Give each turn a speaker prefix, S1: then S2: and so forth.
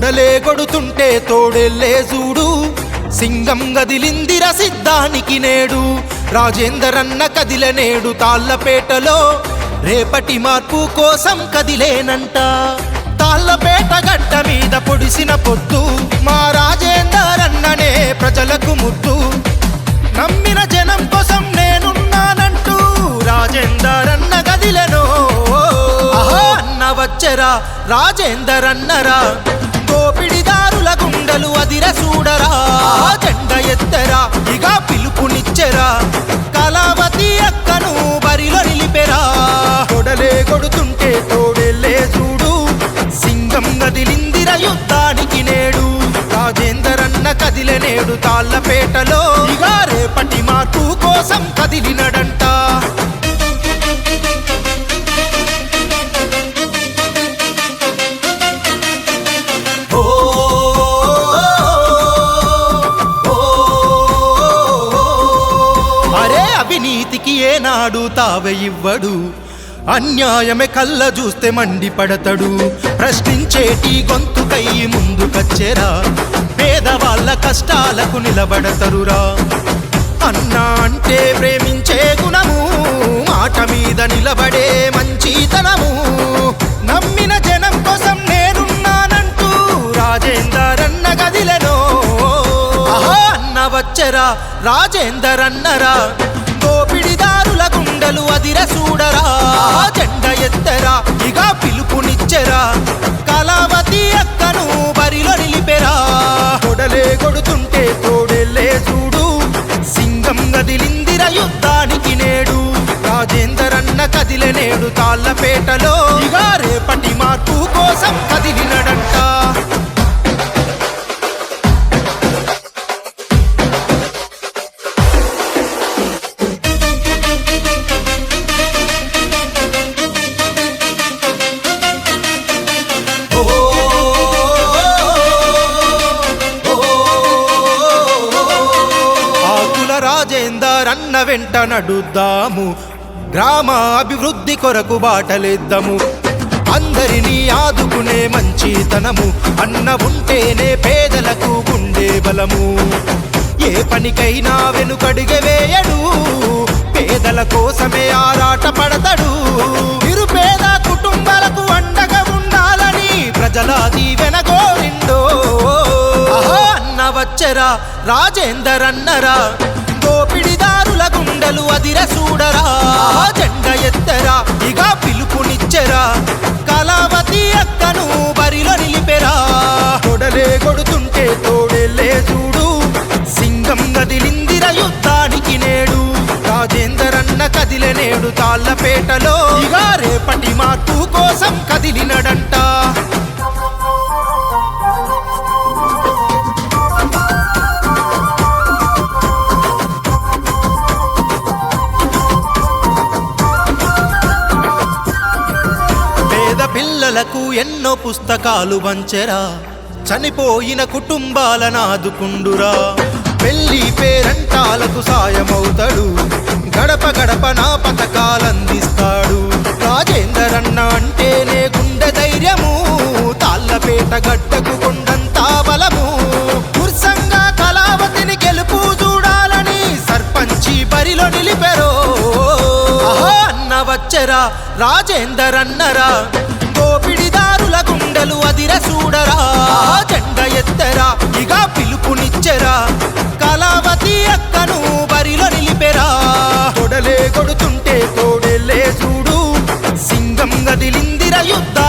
S1: తొడలే కొడుతుంటే తోడెల్లే చూడు సింగం గదిలిందిర సిద్ధానికి నేడు రాజేందరన్న కదిలనేడు తాళ్ళపేటలో రేపటి మార్పు కోసం కదిలేనంట తాళ్ళపేట గడ్డ మీద పొడిసిన పొద్దు మా రాజేందరన్ననే ప్రజలకు ముద్దు నమ్మిన జనం కోసం నేనున్నానంటూ రాజేందరన్న గదిలెనో అన్న వచ్చరా రాజేందరన్నరా దోపిడిదారుల గుండెలు అదిర చూడరా జెండ ఎత్తరా ఇక పిలుపునిచ్చెరా కళావతి అక్కను బరిలో నిలిపెరా తొడలే కొడుతుంటే తోడెల్లే చూడు సింగం గదిలిందిర యుద్ధానికి నేడు రాజేందరన్న కదిలనేడు తాళ్ళపేటలో ఇక రేపటి మార్పు కోసం కదిలినడంట అవినీతికి ఏనాడు తావె ఇవ్వడు అన్యాయమే కళ్ళ చూస్తే మండిపడతాడు ప్రశ్నించేటి గొంతుకై ముందుకొచ్చెరా పేదవాళ్ళ కష్టాలకు నిలబడతరురా అన్నా అంటే ప్రేమించే గుణము మాట మీద నిలబడే మంచితనము నమ్మిన జనం కోసం నేనున్నానంటూ రాజేందరన్న గదిలెనో అన్న వచ్చరా రాజేందరన్నరా దోపిడిదారుల గుండెలు అదిర చూడరా జెండ ఎత్తరా ఇక పిలుపునిచ్చెరా కళావతి అక్కను బరిలో నిలిపెరా తొడలే కొడుతుంటే తోడెల్లే చూడు సింగం గదిలిందిర యుద్ధానికి నేడు రాజేందరన్న కదిలనేడు తాళ్ళపేటలో ఇక రేపటి మార్పు కోసం కదిలినడంట రాజేందరన్న వెంట నడుద్దాము గ్రామ అభివృద్ధి కొరకు బాటలేద్దాము అందరినీ ఆదుకునే మంచితనము అన్న ఉంటేనే పేదలకు గుండె బలము ఏ పనికైనా వెనుకడిగే వేయడు పేదల కోసమే ఆరాట పడతాడు నిరుపేద కుటుంబాలకు అండగా ఉండాలని ప్రజల దీవెన కోరిండో అన్న వచ్చరా రాజేందరన్నరా దోపిడిదారుల గుండెలు అదిర చూడరా జెండ ఎత్తరా ఇక పిలుపునిచ్చెరా కళావతి అక్కను బరిలో నిలిపెరా తొడలే కొడుతుంటే తోడెల్లే చూడు సింగం గదిలిందిర యుద్ధానికి నేడు రాజేందరన్న కదిలనేడు తాళ్ళపేటలో ఇక రేపటి మార్పు కోసం కదిలినడంట పిల్లలకు ఎన్నో పుస్తకాలు వంచెరా చనిపోయిన కుటుంబాలను ఆదుకుండురా పెళ్లి పేరంటాలకు సాయమవుతాడు గడప గడప నా పథకాలందిస్తాడు రాజేందరన్న అంటేనే గుండె ధైర్యము తాళ్ళపేట గడ్డకు కొండంతా బలము కుర్సంగా కళావతిని గెలుపు చూడాలని సర్పంచి బరిలో నిలిపెరో అన్న వచ్చరా రాజేందరన్నరా దోపిడిదారుల గుండెలు అదిర చూడరా జెండ ఎత్తరా ఇక పిలుపునిచ్చెరా కళావతి అక్కను బరిలో నిలిపెరా తొడలే కొడుతుంటే తోడెల్లే చూడు సింగం గదిలిందిర యుద్ధ